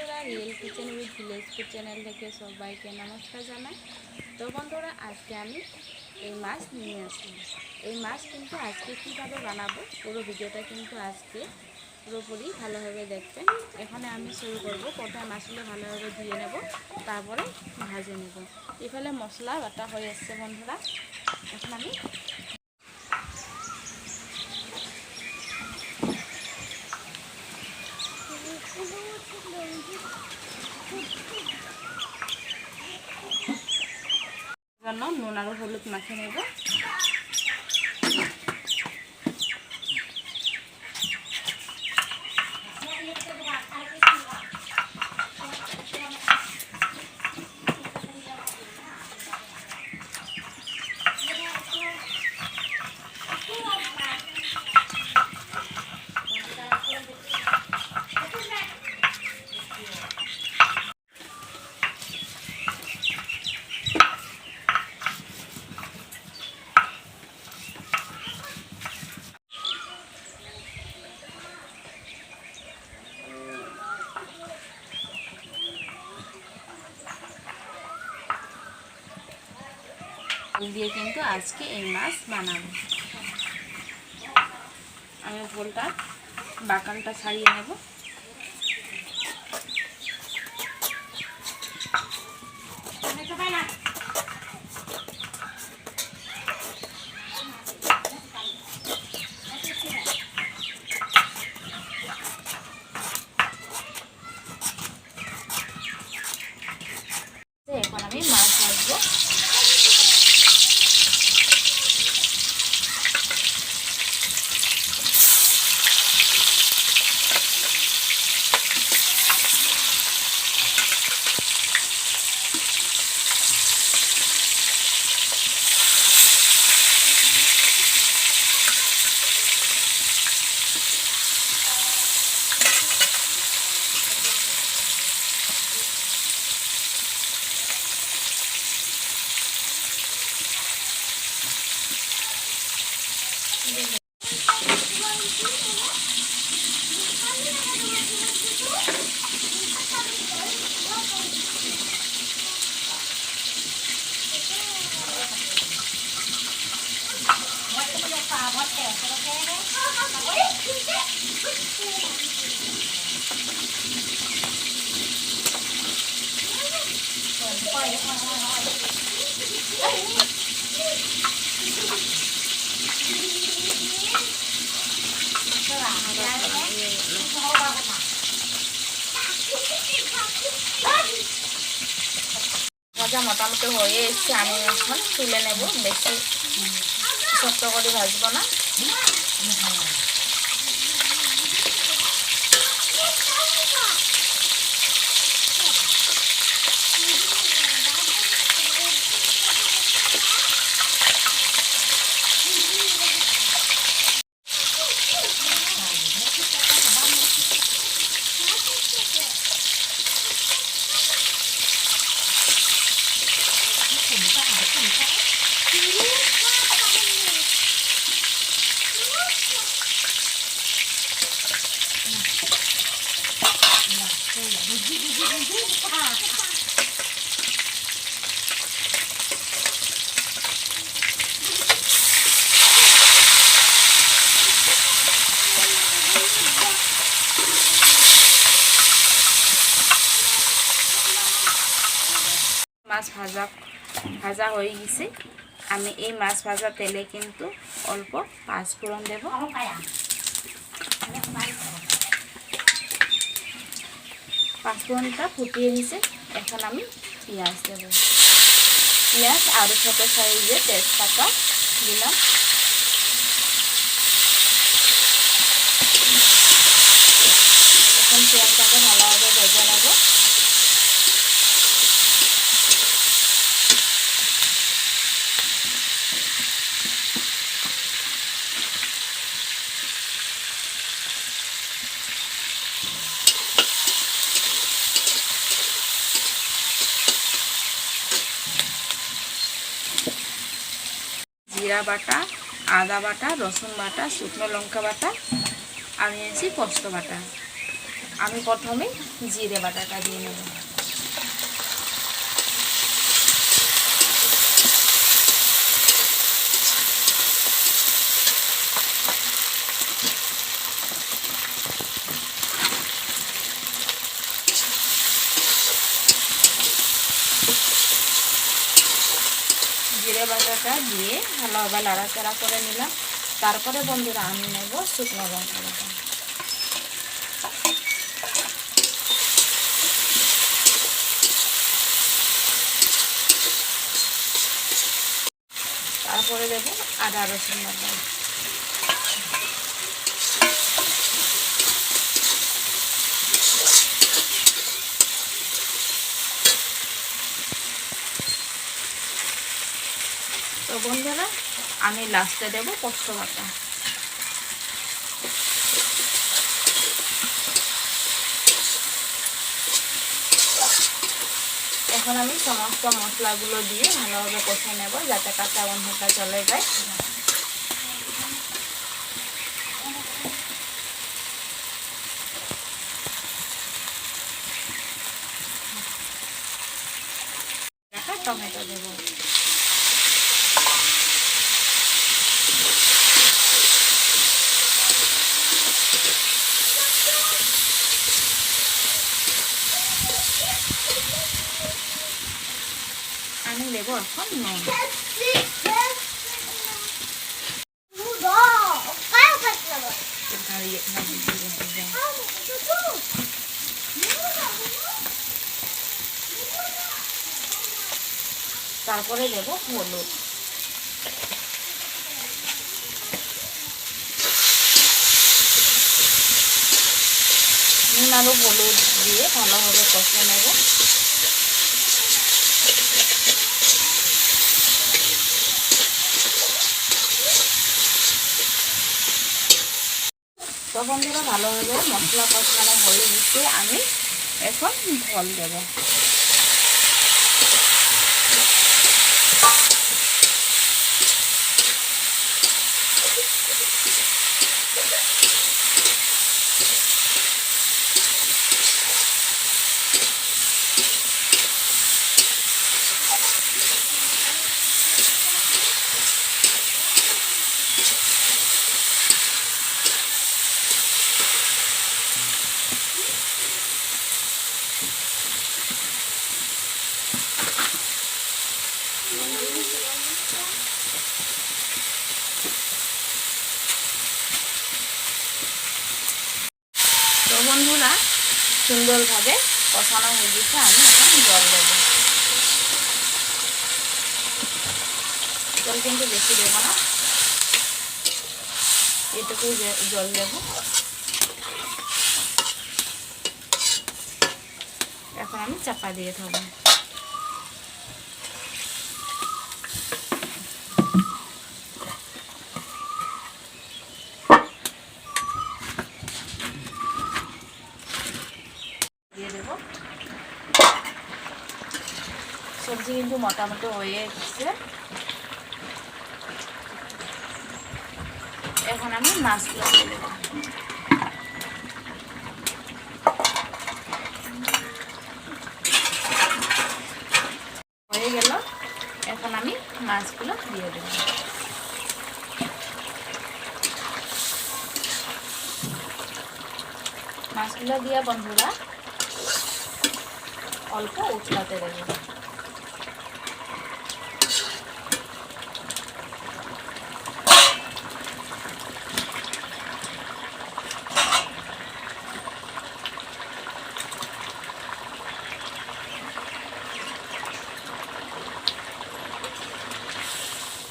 বন্ধুরা, real kitchen with village food channel থেকে সবাইকে নমস্কার জানাই। তো বন্ধুরা, আজকে আমি এই মাছ নিয়ে আসলাম। এই মাছ কিন্তু আজকে কীভাবে বানাবো পুরো ভিডিওটা কিন্তু আজকে পুরোপুরি ভালোভাবে দেখবেন। এখানে আমি শুরু করব। প্রথমে মাছগুলো ভালোভাবে ধুয়ে নেব, তারপরে ভাজে নেব। এখানে মশলা বাটা হয়ে এসছে বন্ধুরা। এখন আমি জন্য নুন আর হলুদ মাখিয়ে নেব। দিয়ে কিন্তু আজকে এই মাছ বানাবো। আমি ঝোলটা বাকালটা ছাড়িয়ে নেব। এখন আমি মাছ ভাজবো। ভাজা মোটামুটি হয়ে এসছে। আমি এখন তুলে নেব। বেশি শক্ত করে ভাজবো না। মাছ ভাজা হয়ে গেছে। আমি এই মাছ ভাজা তেলে কিন্তু অল্প পাঁচফোড়ন দেব। পাঁচফোড়নটা ফুটিয়ে নিছে। এখন আমি পেঁয়াজ দেব। পেঁয়াজ আর ছোট সাইজে তেজপাতা দিলাম। এখন পেঁয়াজটাকে ভালোভাবে ভেজে নেব। জিরা বাটা, আদা বাটা, রসুন বাটা, শুকনো লঙ্কা বাটা আর নিয়েছি পোস্ত বাটা। আমি প্রথমে জিরে বাটাটা দিয়ে নেব। জিরে বাটাটা দিয়ে ভালোভাবে নাড়াচাড়া করে নিলাম। তারপরে বন্ধুরা আমি নেব শুকনো লঙ্কা বাটা। তারপরে দেব আদা রসুন বাটা। তো বন্ধুরা আমি লাস্টে দেব পোস্ত বাটা। এখন আমি সমস্ত মশলাগুলো দিয়ে ভালোভাবে কষে নেব যাতে কাঁচা গন্ধটা চলে যায়। টমেটো দেব। আমি দেব এখন নুন। তারপরে দেব হলুদ। নুন আর হলুদ দিয়ে ভালোভাবে কষে নেব। তো বন্ধুরা ভালোভাবে মশলা কষানো হয়ে গেছে, আমি এখন ঝোল দেব। তো বন্ধুরা সুন্দরভাবে কষানো হয়ে গেছে, আমি এখন জল দেব। জল কিন্তু বেশি দেব না, এটুকুই জল দেব। এখন আমি চাপা দিয়ে দেবো। দিয়ে দেব। সবজি কিন্তু মোটামুটি হয়ে গেছে, এখন আমি মাছগুলো দিয়ে দেবো। হয়ে গেল, এখন আমি মাছগুলো দিয়ে দেব। মাছগুলো দিয়ে বন্ধুরা অল্প উতলাতে দেব।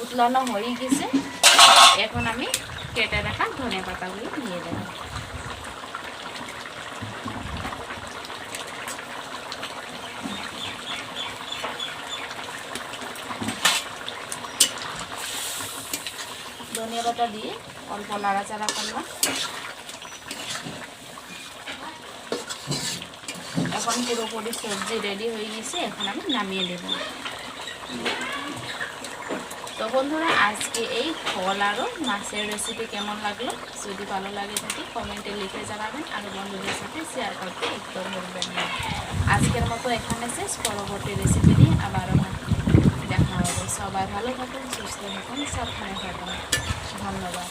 উতলানো হয়ে গেছে, এখন আমি কেটে রাখা ধনে পাতাগুলো দিয়ে দেব। ধনিয়া পাতা দিয়ে অল্প নাড়াচাড়া করলাম। এখন পুরোপুরি সবজি রেডি হয়ে গেছে, এখন আমি নামিয়ে দেব। তো বন্ধুরা আজকে এই ফল আরও মাছের রেসিপি কেমন লাগলো, যদি ভালো লাগে থাকে কমেন্টে লিখে জানাবেন আর বন্ধুদের সাথে শেয়ার করতে একদম ভুলবেন না। আজকের মতো এখানে শেষ, পরবর্তী রেসিপি নিয়ে আবারও দেখা হবে। সবাই ভালো থাকুন, সুস্থ থাকুন, সাবধানে থাকুন। ধন্যবাদ।